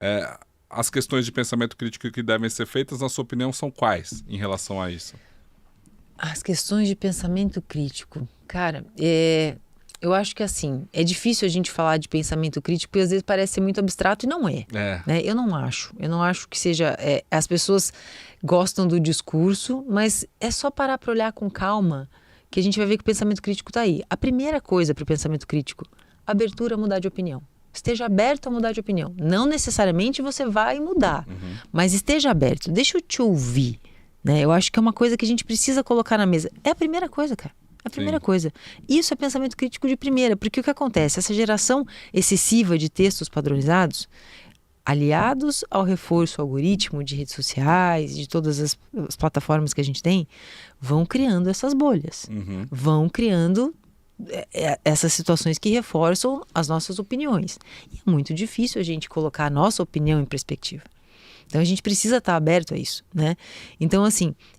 É, as questões de pensamento crítico que devem ser feitas, na sua opinião, são quais em relação a isso? As questões de pensamento crítico. Cara, eu acho que assim, é difícil a gente falar de pensamento crítico porque às vezes parece ser muito abstrato e não é. É. Né? Eu não acho que seja... as pessoas gostam do discurso, mas é só parar para olhar com calma que a gente vai ver que o pensamento crítico está aí. A primeira coisa para o pensamento crítico, abertura a mudar de opinião. Esteja aberto a mudar de opinião. Não necessariamente você vai mudar, mas esteja aberto. Deixa eu te ouvir. Né? Eu acho que é uma coisa que a gente precisa colocar na mesa. É a primeira coisa, cara. É a primeira coisa. Isso é pensamento crítico de primeira, porque o que acontece? Essa geração excessiva de textos padronizados, aliados ao reforço algoritmo de redes sociais, de todas as plataformas que a gente tem, vão criando essas bolhas. Vão criando essas situações que reforçam as nossas opiniões. E é muito difícil a gente colocar a nossa opinião em perspectiva. Então a gente precisa estar aberto a isso, né? Então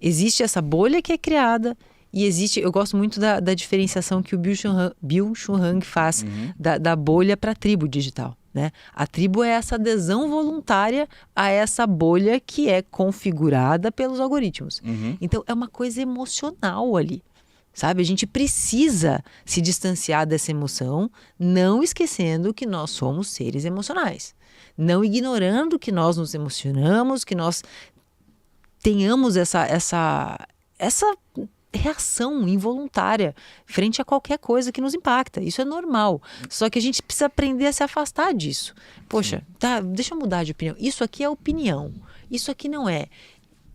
existe essa bolha que é criada e eu gosto muito da diferenciação que o Byung-Chul Han faz da bolha para a tribo digital, né? A tribo é essa adesão voluntária a essa bolha que é configurada pelos algoritmos. Então é uma coisa emocional ali. Sabe? A gente precisa se distanciar dessa emoção, não esquecendo que nós somos seres emocionais. Não ignorando que nós nos emocionamos, que nós tenhamos essa reação involuntária frente a qualquer coisa que nos impacta. Isso é normal. Só que a gente precisa aprender a se afastar disso. Poxa, tá, deixa eu mudar de opinião. Isso aqui é opinião. Isso aqui não é.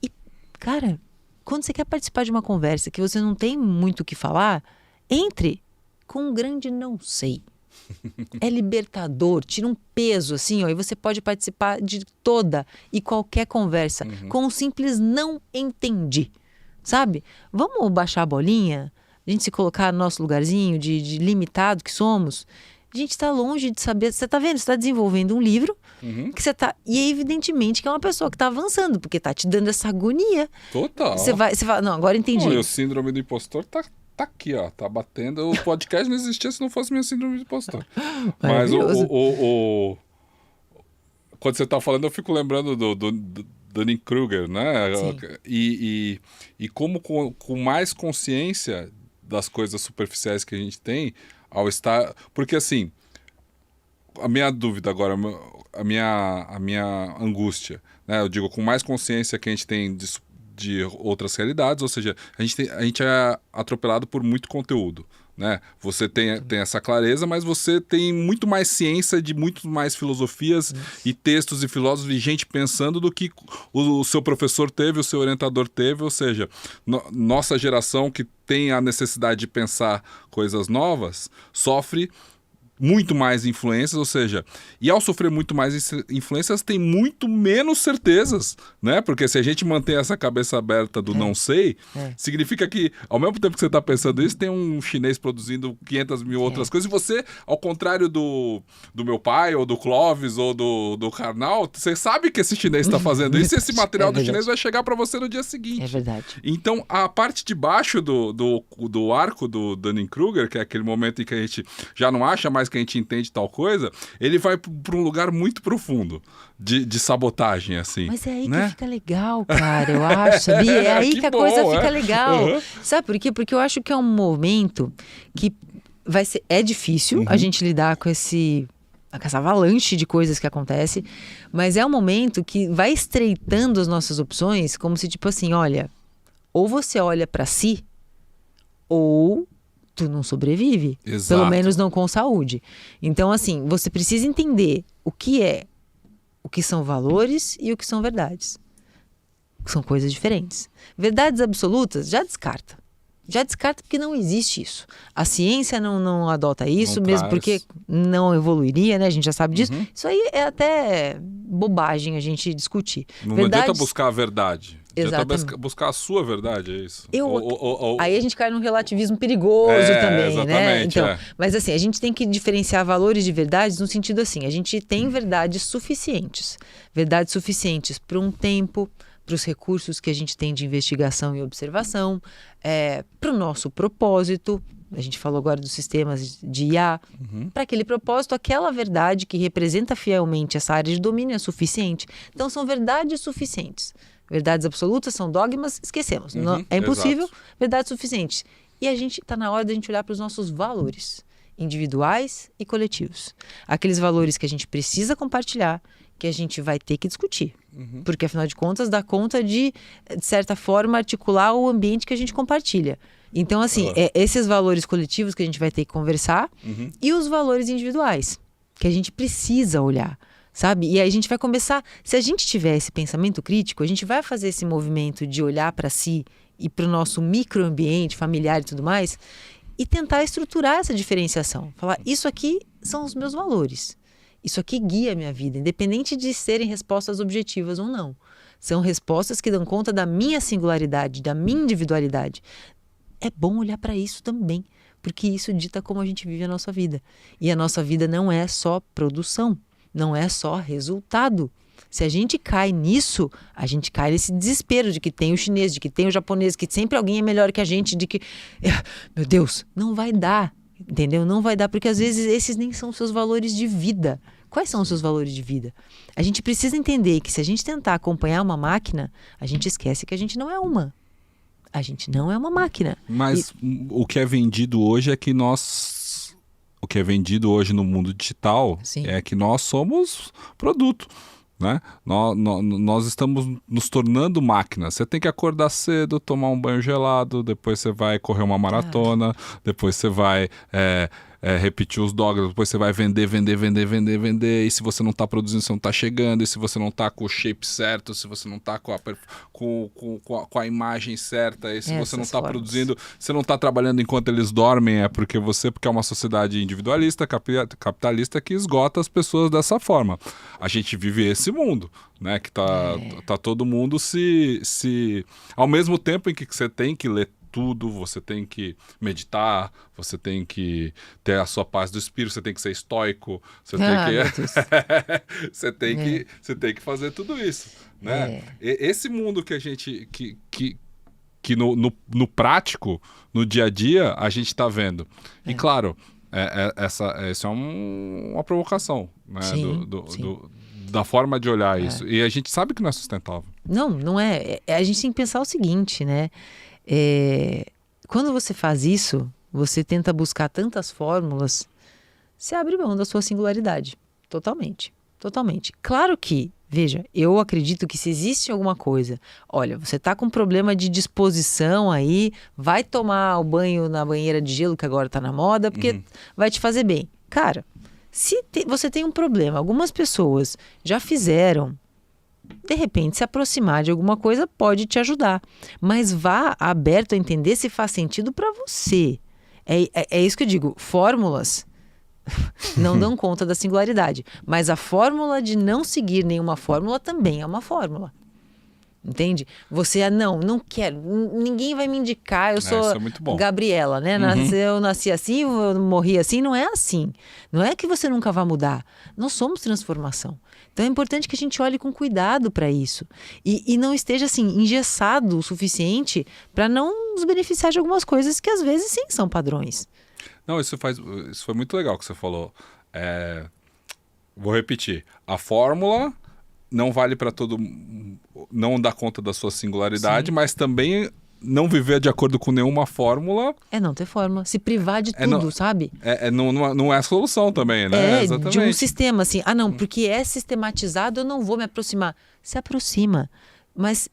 E, cara, quando você quer participar de uma conversa que você não tem muito o que falar, entre com um grande não sei. É libertador, tira um peso assim, ó, e você pode participar de toda e qualquer conversa com um simples não entendi, sabe? Vamos baixar a bolinha, a gente se colocar no nosso lugarzinho de limitado que somos. A gente está longe de saber. Você está vendo? Você está desenvolvendo um livro que você tá. E é evidentemente que é uma pessoa que está avançando, porque está te dando essa agonia. Total. Você fala, não, agora entendi. Não, e o síndrome do impostor tá aqui, ó. Tá batendo. O podcast não existia se não fosse minha síndrome do impostor. Mas quando você tá falando, eu fico lembrando do Dunning-Kruger, né? Sim. E como com mais consciência das coisas superficiais que a gente tem, ao estar... Porque, assim, a minha dúvida agora, a minha angústia, né? Eu digo, com mais consciência que a gente tem de outras realidades, ou seja, a gente é atropelado por muito conteúdo, né? Você tem essa clareza, mas você tem muito mais ciência de muito mais filosofias e textos e filósofos e gente pensando do que o seu professor teve, o seu orientador teve, ou seja, nossa geração que tem a necessidade de pensar coisas novas, sofre muito mais influências, ou seja, e ao sofrer muito mais influências tem muito menos certezas, né? Porque se a gente mantém essa cabeça aberta do não sei, significa que ao mesmo tempo que você está pensando isso, tem um chinês produzindo 500 mil outras coisas e você, ao contrário do meu pai, ou do Clóvis, ou do Karnal, você sabe que esse chinês está fazendo isso e esse material do chinês vai chegar para você no dia seguinte. É verdade. Então, a parte de baixo do arco do Dunning-Kruger, que é aquele momento em que a gente já não acha mais que a gente entende tal coisa, ele vai para um lugar muito profundo de sabotagem, assim. Mas é aí né? que fica legal, cara, eu acho, sabia? É aí que a coisa fica legal. Sabe por quê? Porque eu acho que é um momento que é difícil a gente lidar com essa avalanche de coisas que acontece, mas é um momento que vai estreitando as nossas opções, como se tipo assim, olha, ou você olha para si, ou tu não sobrevive. Exato. Pelo menos não com saúde. Então, assim, você precisa entender o que são valores e o que são verdades. São coisas diferentes. Verdades absolutas, já descarta. Já descarta porque não existe isso. A ciência não adota isso, Não mesmo traz. porque não evoluiria, né? A gente já sabe disso. Isso aí é até bobagem a gente discutir. Não adianta buscar a verdade. Exatamente. Adianta buscar a sua verdade, é isso. Aí a gente cai num relativismo perigoso também, exatamente, né? Então, mas assim, a gente tem que diferenciar valores de verdades no sentido assim, a gente tem verdades suficientes para um tempo, para os recursos que a gente tem de investigação e observação, para o nosso propósito, a gente falou agora dos sistemas de IA, para aquele propósito, aquela verdade que representa fielmente essa área de domínio é suficiente. Então, são verdades suficientes. Verdades absolutas são dogmas, esquecemos. Não, é impossível, exato. verdades suficientes. E a gente está na hora da gente olhar para os nossos valores, individuais e coletivos. Aqueles valores que a gente precisa compartilhar, que a gente vai ter que discutir. Porque, afinal de contas, dá conta de certa forma, articular o ambiente que a gente compartilha. Então, assim, esses valores coletivos que a gente vai ter que conversar e os valores individuais, que a gente precisa olhar, sabe? E aí a gente vai começar, se a gente tiver esse pensamento crítico, a gente vai fazer esse movimento de olhar para si e para o nosso microambiente familiar e tudo mais, e tentar estruturar essa diferenciação. Falar, isso aqui são os meus valores. Isso aqui guia a minha vida, independente de serem respostas objetivas ou não. São respostas que dão conta da minha singularidade, da minha individualidade. É bom olhar para isso também, porque isso dita como a gente vive a nossa vida. E a nossa vida não é só produção, não é só resultado. Se a gente cai nisso, a gente cai nesse desespero de que tem o chinês, de que tem o japonês, que sempre alguém é melhor que a gente, de que... Meu Deus, não vai dar, entendeu? Não vai dar, porque às vezes esses nem são os seus valores de vida. Quais são os seus valores de vida? A gente precisa entender que se a gente tentar acompanhar uma máquina, a gente esquece que a gente não é uma. A gente não é uma máquina. Mas o que é vendido hoje é que nós... O que é vendido hoje no mundo digital é que nós somos produto. Né? Nós estamos nos tornando máquinas. Você tem que acordar cedo, tomar um banho gelado, depois você vai correr uma maratona, depois você vai repetir os dogmas, depois você vai vender, e se você não está produzindo, você não está chegando, e se você não está com o shape certo, se você não está com a imagem certa, e se você não está produzindo, você não está trabalhando enquanto eles dormem, porque é uma sociedade individualista, capitalista, que esgota as pessoas dessa forma. A gente vive esse mundo, né? Que tá todo mundo se... Ao mesmo tempo em que você tem que ler tudo, você tem que meditar, você tem que ter a sua paz do espírito, você tem que ser estoico, você tem que você tem que fazer tudo isso, né? Esse mundo que a gente que no prático, no dia a dia, a gente está vendo. E claro, essa é uma provocação, né? Da forma de olhar isso. E a gente sabe que não é sustentável. Não é. A gente tem que pensar o seguinte, né? Quando você faz isso, você tenta buscar tantas fórmulas, você abre mão da sua singularidade. Totalmente. Claro que, veja, eu acredito que se existe alguma coisa, olha, você está com um problema de disposição aí, vai tomar o banho na banheira de gelo, que agora está na moda, porque vai te fazer bem. Cara, se você tem um problema, algumas pessoas já fizeram, de repente se aproximar de alguma coisa pode te ajudar, mas vá aberto a entender se faz sentido para você. É isso que eu digo, fórmulas não dão conta da singularidade, mas a fórmula de não seguir nenhuma fórmula também é uma fórmula. Entende? Você, não quero, ninguém vai me indicar, eu sou Gabriela, né? Eu nasci assim, eu morri assim, não é assim. Não é que você nunca vai mudar. Nós somos transformação. Então é importante que a gente olhe com cuidado para isso. E não esteja assim, engessado o suficiente para não nos beneficiar de algumas coisas que às vezes sim são padrões. Não, isso foi muito legal que você falou. Vou repetir. A fórmula não vale para todo mundo, não dá conta da sua singularidade, mas também não viver de acordo com nenhuma fórmula. Não ter fórmula, se privar de tudo, sabe? Não é a solução também, né? Exatamente. De um sistema assim, porque é sistematizado, eu não vou me aproximar. Se aproxima, mas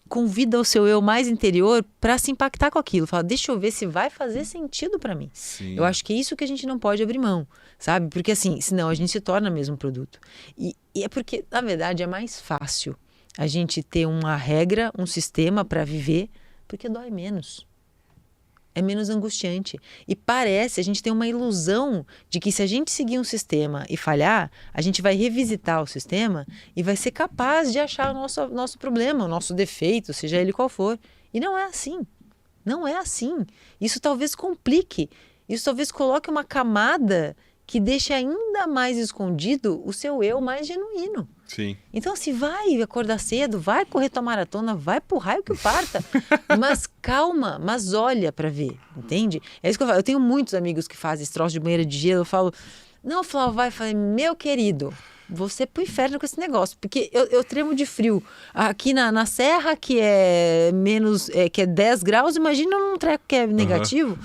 convida o seu eu mais interior para se impactar com aquilo. Fala, deixa eu ver se vai fazer sentido para mim. Sim. Eu acho que é isso que a gente não pode abrir mão, sabe? Porque assim, senão a gente se torna mesmo produto. E é porque, na verdade, é mais fácil a gente ter uma regra, um sistema para viver, porque dói menos. É menos angustiante. E parece, a gente tem uma ilusão de que se a gente seguir um sistema e falhar, a gente vai revisitar o sistema e vai ser capaz de achar o nosso problema, o nosso defeito, seja ele qual for. E não é assim. Não é assim. Isso talvez complique. Isso talvez coloque uma camada que deixe ainda mais escondido o seu eu mais genuíno. Sim. Então, se vai acordar cedo, vai correr tua maratona, vai pro raio que o parta. Mas calma, mas olha pra ver, entende? É isso que eu falo. Eu tenho muitos amigos que fazem esse troço de banheira de gelo. Eu falo, não, Flávio, vai. Eu falei, meu querido, você é pro inferno com esse negócio. Porque eu tremo de frio. Aqui na serra, que é menos, que é 10 graus, imagina num treco que é negativo.